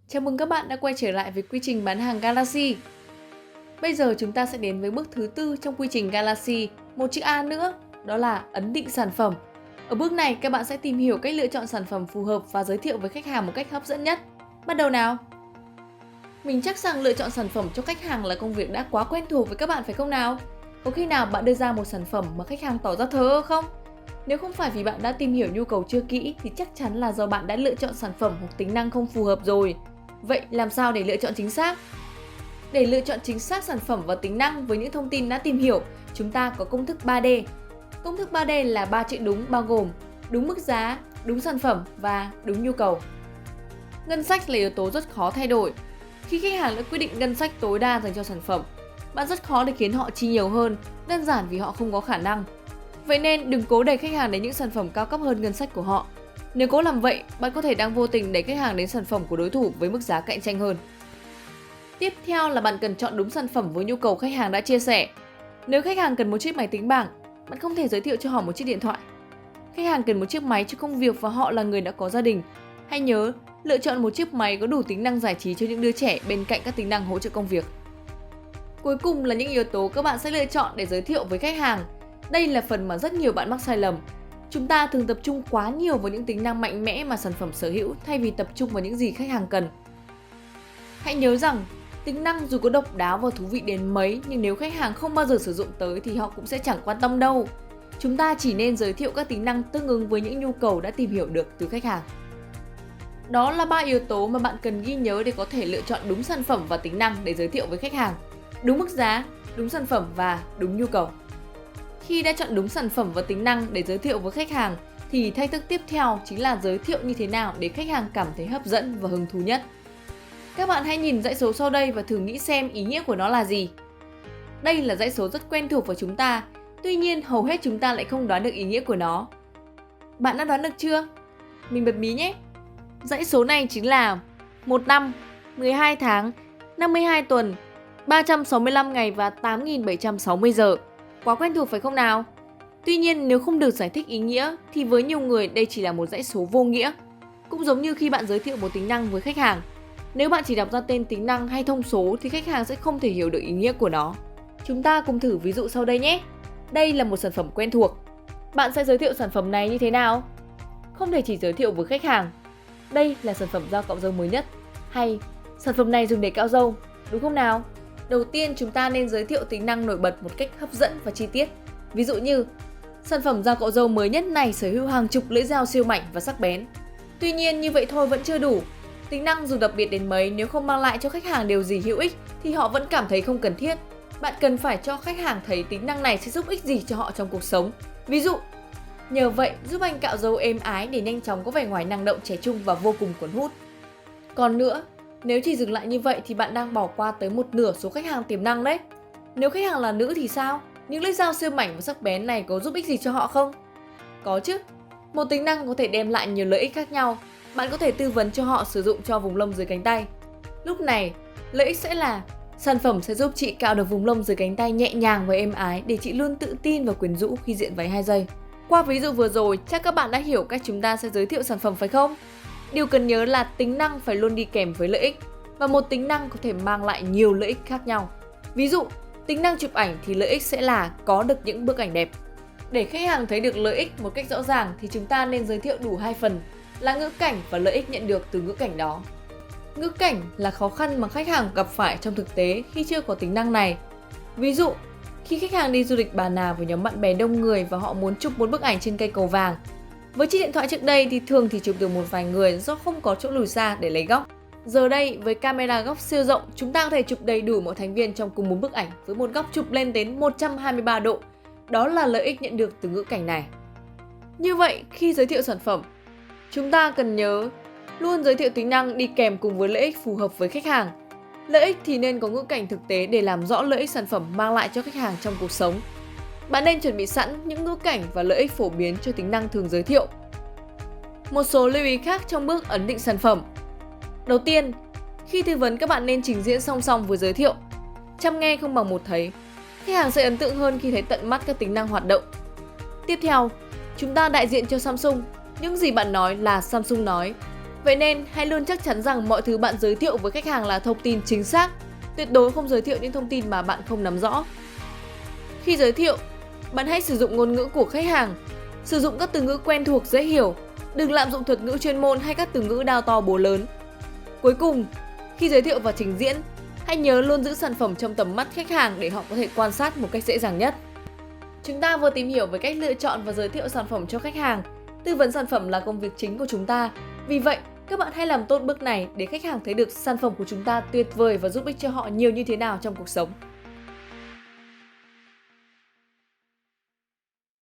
Chào mừng các bạn đã quay trở lại với quy trình bán hàng Galaxy. Bây giờ chúng ta sẽ đến với bước thứ tư trong quy trình Galaxy, một chữ A nữa, đó là ấn định sản phẩm. Ở bước này các bạn sẽ tìm hiểu cách lựa chọn sản phẩm phù hợp và giới thiệu với khách hàng một cách hấp dẫn nhất. Bắt đầu nào! Mình chắc rằng lựa chọn sản phẩm cho khách hàng là công việc đã quá quen thuộc với các bạn phải không nào? Có khi nào bạn đưa ra một sản phẩm mà khách hàng tỏ ra thờ ơ không? Nếu không phải vì bạn đã tìm hiểu nhu cầu chưa kỹ thì chắc chắn là do bạn đã lựa chọn sản phẩm hoặc tính năng không phù hợp rồi. Vậy làm sao để lựa chọn chính xác? Để lựa chọn chính xác sản phẩm và tính năng với những thông tin đã tìm hiểu, chúng ta có công thức 3D. Công thức 3D là 3 chữ đúng bao gồm đúng mức giá, đúng sản phẩm và đúng nhu cầu. Ngân sách là yếu tố rất khó thay đổi. Khi khách hàng đã quyết định ngân sách tối đa dành cho sản phẩm, bạn rất khó để khiến họ chi nhiều hơn, đơn giản vì họ không có khả năng. Vậy nên đừng cố đẩy khách hàng đến những sản phẩm cao cấp hơn ngân sách của họ. Nếu cố làm vậy, bạn có thể đang vô tình đẩy khách hàng đến sản phẩm của đối thủ với mức giá cạnh tranh hơn. Tiếp theo là bạn cần chọn đúng sản phẩm với nhu cầu khách hàng đã chia sẻ. Nếu khách hàng cần một chiếc máy tính bảng, bạn không thể giới thiệu cho họ một chiếc điện thoại. Khách hàng cần một chiếc máy cho công việc và họ là người đã có gia đình. Hãy nhớ, lựa chọn một chiếc máy có đủ tính năng giải trí cho những đứa trẻ bên cạnh các tính năng hỗ trợ công việc. Cuối cùng là những yếu tố các bạn sẽ lựa chọn để giới thiệu với khách hàng. Đây là phần mà rất nhiều bạn mắc sai lầm. Chúng ta thường tập trung quá nhiều vào những tính năng mạnh mẽ mà sản phẩm sở hữu thay vì tập trung vào những gì khách hàng cần. Hãy nhớ rằng, tính năng dù có độc đáo và thú vị đến mấy nhưng nếu khách hàng không bao giờ sử dụng tới thì họ cũng sẽ chẳng quan tâm đâu. Chúng ta chỉ nên giới thiệu các tính năng tương ứng với những nhu cầu đã tìm hiểu được từ khách hàng. Đó là 3 yếu tố mà bạn cần ghi nhớ để có thể lựa chọn đúng sản phẩm và tính năng để giới thiệu với khách hàng. Đúng mức giá, đúng sản phẩm và đúng nhu cầu. Khi đã chọn đúng sản phẩm và tính năng để giới thiệu với khách hàng thì thách thức tiếp theo chính là giới thiệu như thế nào để khách hàng cảm thấy hấp dẫn và hứng thú nhất. Các bạn hãy nhìn dãy số sau đây và thử nghĩ xem ý nghĩa của nó là gì. Đây là dãy số rất quen thuộc với chúng ta, tuy nhiên hầu hết chúng ta lại không đoán được ý nghĩa của nó. Bạn đã đoán được chưa? Mình bật mí nhé! Dãy số này chính là 1 năm, 12 tháng, 52 tuần, 365 ngày và 8.760 giờ. Quá quen thuộc phải không nào? Tuy nhiên nếu không được giải thích ý nghĩa thì với nhiều người đây chỉ là một dãy số vô nghĩa. Cũng giống như khi bạn giới thiệu một tính năng với khách hàng. Nếu bạn chỉ đọc ra tên tính năng hay thông số thì khách hàng sẽ không thể hiểu được ý nghĩa của nó. Chúng ta cùng thử ví dụ sau đây nhé. Đây là một sản phẩm quen thuộc. Bạn sẽ giới thiệu sản phẩm này như thế nào? Không thể chỉ giới thiệu với khách hàng. Đây là sản phẩm dao cạo râu mới nhất. Hay sản phẩm này dùng để cạo râu, đúng không nào? Đầu tiên chúng ta nên giới thiệu tính năng nổi bật một cách hấp dẫn và chi tiết. Ví dụ như, sản phẩm dao cạo râu mới nhất này sở hữu hàng chục lưỡi dao siêu mảnh và sắc bén. Tuy nhiên như vậy thôi vẫn chưa đủ. Tính năng dù đặc biệt đến mấy nếu không mang lại cho khách hàng điều gì hữu ích thì họ vẫn cảm thấy không cần thiết. Bạn cần phải cho khách hàng thấy tính năng này sẽ giúp ích gì cho họ trong cuộc sống. Ví dụ, nhờ vậy giúp anh cạo râu êm ái để nhanh chóng có vẻ ngoài năng động trẻ trung và vô cùng cuốn hút. Còn nữa, nếu chỉ dừng lại như vậy thì bạn đang bỏ qua tới một nửa số khách hàng tiềm năng đấy. Nếu khách hàng là nữ thì sao? Những lưỡi dao siêu mảnh và sắc bén này có giúp ích gì cho họ không? Có chứ. Một tính năng có thể đem lại nhiều lợi ích khác nhau. Bạn có thể tư vấn cho họ sử dụng cho vùng lông dưới cánh tay. Lúc này, lợi ích sẽ là sản phẩm sẽ giúp chị cạo được vùng lông dưới cánh tay nhẹ nhàng và êm ái để chị luôn tự tin và quyến rũ khi diện váy 2 giây. Qua ví dụ vừa rồi, chắc các bạn đã hiểu cách chúng ta sẽ giới thiệu sản phẩm phải không? Điều cần nhớ là tính năng phải luôn đi kèm với lợi ích và một tính năng có thể mang lại nhiều lợi ích khác nhau. Ví dụ, tính năng chụp ảnh thì lợi ích sẽ là có được những bức ảnh đẹp. Để khách hàng thấy được lợi ích một cách rõ ràng thì chúng ta nên giới thiệu đủ 2 phần là ngữ cảnh và lợi ích nhận được từ ngữ cảnh đó. Ngữ cảnh là khó khăn mà khách hàng gặp phải trong thực tế khi chưa có tính năng này. Ví dụ, khi khách hàng đi du lịch Bà Nà với nhóm bạn bè đông người và họ muốn chụp một bức ảnh trên cây cầu vàng. Với chiếc điện thoại trước đây thì thường chỉ chụp được một vài người do không có chỗ lùi xa để lấy góc. Giờ đây, với camera góc siêu rộng, chúng ta có thể chụp đầy đủ mọi thành viên trong cùng một bức ảnh với một góc chụp lên đến 123 độ. Đó là lợi ích nhận được từ ngữ cảnh này. Như vậy, khi giới thiệu sản phẩm, chúng ta cần nhớ luôn giới thiệu tính năng đi kèm cùng với lợi ích phù hợp với khách hàng. Lợi ích thì nên có ngữ cảnh thực tế để làm rõ lợi ích sản phẩm mang lại cho khách hàng trong cuộc sống. Bạn nên chuẩn bị sẵn những ngữ cảnh và lợi ích phổ biến cho tính năng thường giới thiệu. Một số lưu ý khác trong bước ấn định sản phẩm. Đầu tiên, khi tư vấn các bạn nên trình diễn song song với giới thiệu. Chăm nghe không bằng một thấy. Khách hàng sẽ ấn tượng hơn khi thấy tận mắt các tính năng hoạt động. Tiếp theo, chúng ta đại diện cho Samsung. Những gì bạn nói là Samsung nói. Vậy nên hãy luôn chắc chắn rằng mọi thứ bạn giới thiệu với khách hàng là thông tin chính xác. Tuyệt đối không giới thiệu những thông tin mà bạn không nắm rõ. Khi giới thiệu, bạn hãy sử dụng ngôn ngữ của khách hàng. Sử dụng các từ ngữ quen thuộc dễ hiểu. Đừng lạm dụng thuật ngữ chuyên môn hay các từ ngữ đao to búa lớn. Cuối cùng, khi giới thiệu và trình diễn, hãy nhớ luôn giữ sản phẩm trong tầm mắt khách hàng để họ có thể quan sát một cách dễ dàng nhất. Chúng ta vừa tìm hiểu về cách lựa chọn và giới thiệu sản phẩm cho khách hàng. Tư vấn sản phẩm là công việc chính của chúng ta. Vì vậy, các bạn hãy làm tốt bước này để khách hàng thấy được sản phẩm của chúng ta tuyệt vời và giúp ích cho họ nhiều như thế nào trong cuộc sống.